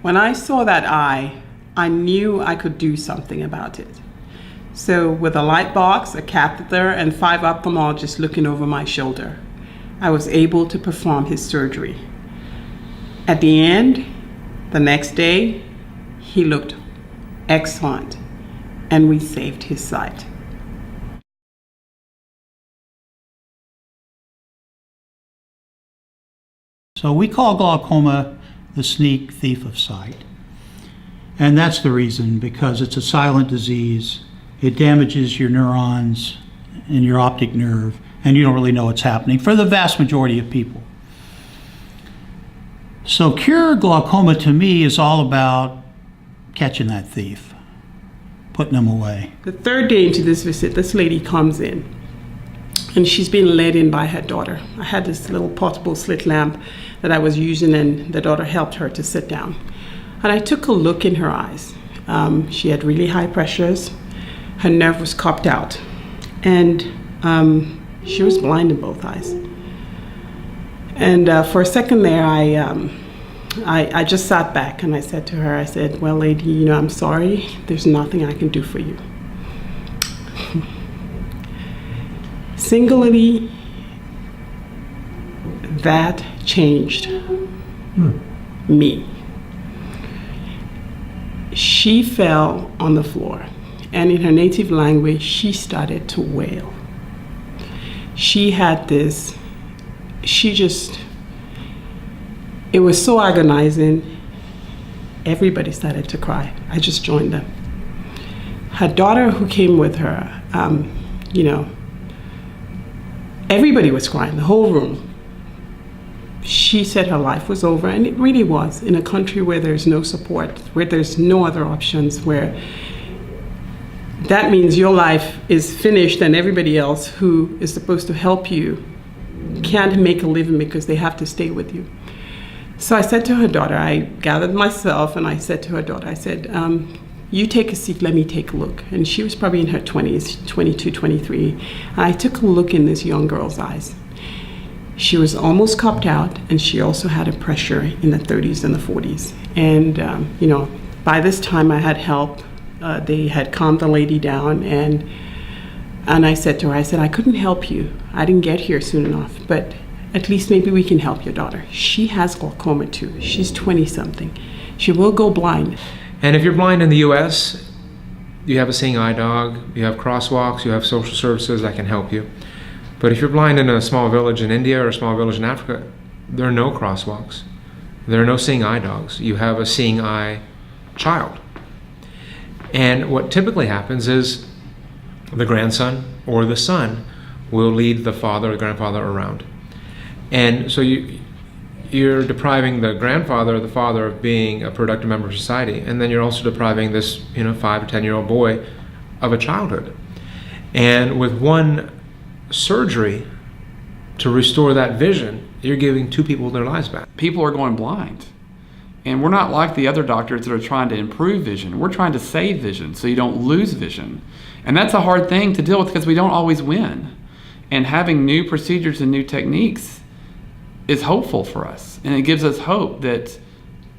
When I saw that eye, I knew I could do something about it. So with a light box, a catheter, and 5 ophthalmologists looking over my shoulder, I was able to perform his surgery. At the end, the next day, he looked excellent, and we saved his sight. So we call glaucoma the sneak thief of sight. And that's the reason, because it's a silent disease. It damages your neurons and your optic nerve, and you don't really know what's happening for the vast majority of people. So cure glaucoma to me is all about catching that thief, putting them away. The third day into this visit, this lady comes in, and she's being led in by her daughter. I had this little portable slit lamp that I was using, and the daughter helped her to sit down. And I took a look in her eyes. She had really high pressures. Her nerve was copped out, and she was blind in both eyes. And for a second there, I just sat back and I said to her, I said, well, lady, I'm sorry. There's nothing I can do for you. Singularly, that changed me. She fell on the floor, and in her native language, she started to wail. She had this, it was so agonizing. Everybody started to cry. I just joined them. Her daughter who came with her, everybody was crying, the whole room. She said her life was over, and it really was, in a country where there's no support, where there's no other options, where that means your life is finished and everybody else who is supposed to help you can't make a living because they have to stay with you. So I said to her daughter, I gathered myself and I said to her daughter, I said, you take a seat, let me take a look. And she was probably in her 20s, 22, 23. And I took a look in this young girl's eyes. She was almost copped out, and she also had a pressure in the 30s and the 40s. And, by this time I had help. They had calmed the lady down, and I said to her, I said, I couldn't help you. I didn't get here soon enough, but at least maybe we can help your daughter. She has glaucoma too. She's 20-something. She will go blind. And if you're blind in the US, you have a seeing eye dog, you have crosswalks, you have social services that can help you. But if you're blind in a small village in India or a small village in Africa, there are no crosswalks. There are no seeing eye dogs. You have a seeing eye child. And what typically happens is the grandson or the son will lead the father or grandfather around. And so you're depriving the grandfather or the father of being a productive member of society, and then you're also depriving this 5 or 10-year-old boy of a childhood. And with one surgery to restore that vision, you're giving 2 people their lives back. People are going blind. And we're not like the other doctors that are trying to improve vision. We're trying to save vision so you don't lose vision. And that's a hard thing to deal with because we don't always win. And having new procedures and new techniques is hopeful for us. And it gives us hope that,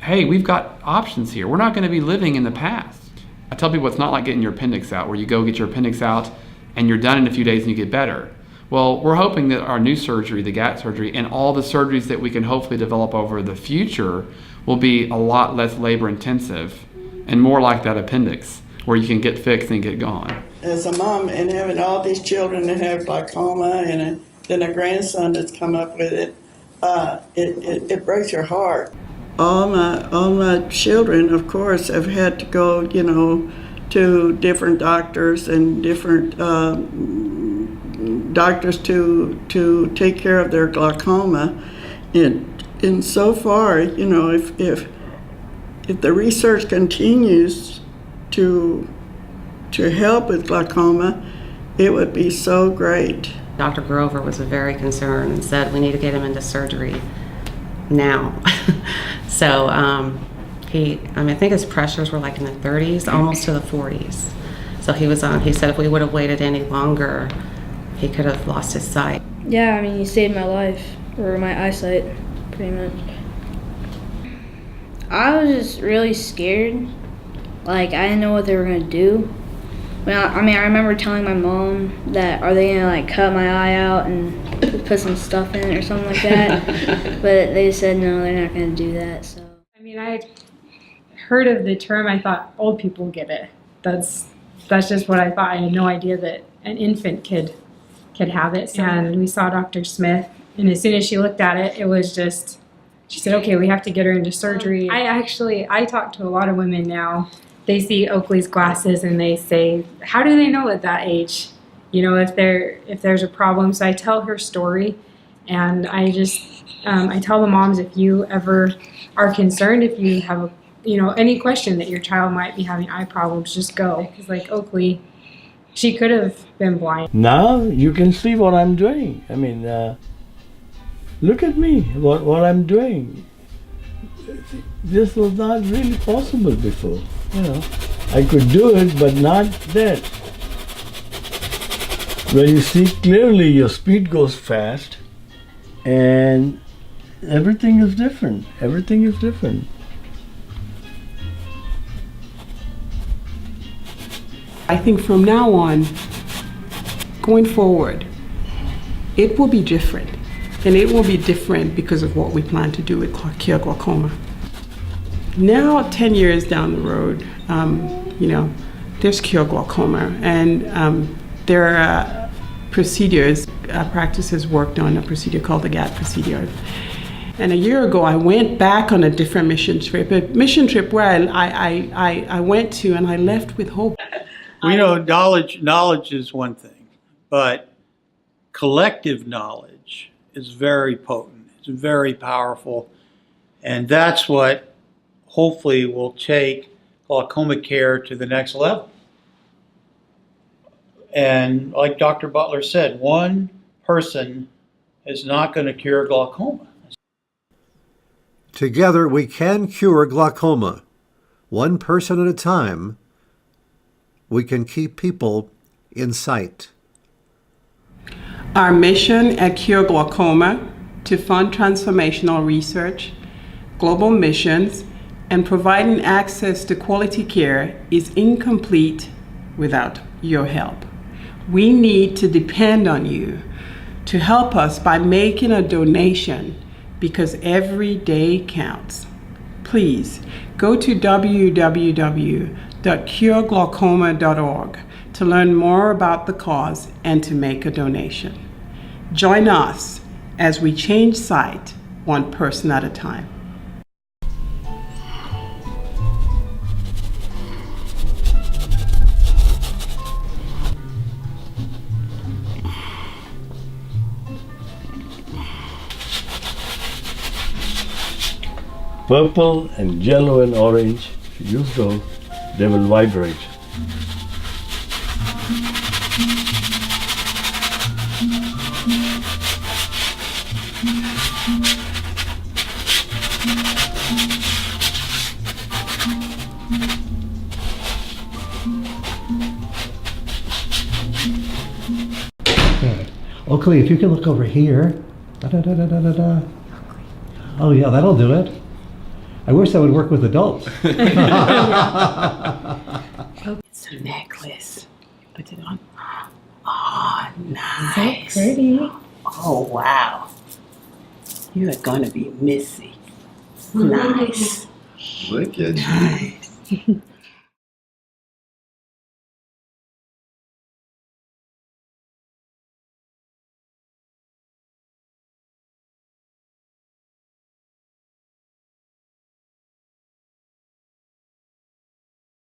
hey, we've got options here. We're not going to be living in the past. I tell people it's not like getting your appendix out, where you go get your appendix out and you're done in a few days and you get better. Well, we're hoping that our new surgery, the GAT surgery, and all the surgeries that we can hopefully develop over the future will be a lot less labor intensive and more like that appendix, where you can get fixed and get gone. As a mom and having all these children that have glaucoma and then a grandson that's come up with it, it breaks your heart. All my children, of course, have had to go, to different doctors and different doctors to take care of their glaucoma. And so far, if the research continues to help with glaucoma, it would be so great. Dr. Grover was very concerned and said we need to get him into surgery now. So I think his pressures were like in the 30s, almost to the 40s. So he said if we would have waited any longer, he could have lost his sight. Yeah, he saved my life, or my eyesight, pretty much. I was just really scared. Like, I didn't know what they were going to do. I remember telling my mom that, are they going to, like, cut my eye out and put some stuff in it or something like that? But they said, no, they're not going to do that, so. I mean, I heard of the term. I thought old people get it. That's just what I thought. I had no idea that an infant could have it. And we saw Dr. Smith, and as soon as she looked at it, it was just, she said, okay, we have to get her into surgery. I talk to a lot of women now. They see Oakley's glasses and they say, how do they know at that age, if there's a problem? So I tell her story, and I tell the moms, if you ever are concerned, if you have any question that your child might be having eye problems, just go. Because like Oakley, she could have been blind. Now you can see what I'm doing. I mean, look at me, what I'm doing. This was not really possible before. I could do it, but not that. When you see clearly, your speed goes fast, and everything is different. Everything is different. I think from now on, going forward, it will be different. And it will be different because of what we plan to do with cure glaucoma. Now, 10 years down the road, there's cure glaucoma, and there are procedures, practices worked on a procedure called the GATT procedure. And a year ago, I went back on a different mission trip where I went to, and I left with hope. We know knowledge is one thing, but collective knowledge is very potent. It's very powerful, and that's what hopefully will take glaucoma care to the next level. And like Dr. Butler said, one person is not going to cure glaucoma. Together we can cure glaucoma. One person at a time, we can keep people in sight. Our mission at Cure Glaucoma to fund transformational research, global missions, and providing access to quality care is incomplete without your help. We need to depend on you to help us by making a donation, because every day counts. Please go to www.cureglaucoma.org to learn more about the cause and to make a donation. Join us as we change sight one person at a time. Purple and yellow and orange, if you use those, they will vibrate. Oakley, if you can look over here. Da-da-da-da-da-da. Oh yeah, that'll do it. I wish that would work with adults. It's a necklace. Put it on. Oh, nice. So pretty. Oh, wow. You are going to be Missy. Nice. Look at you. Nice.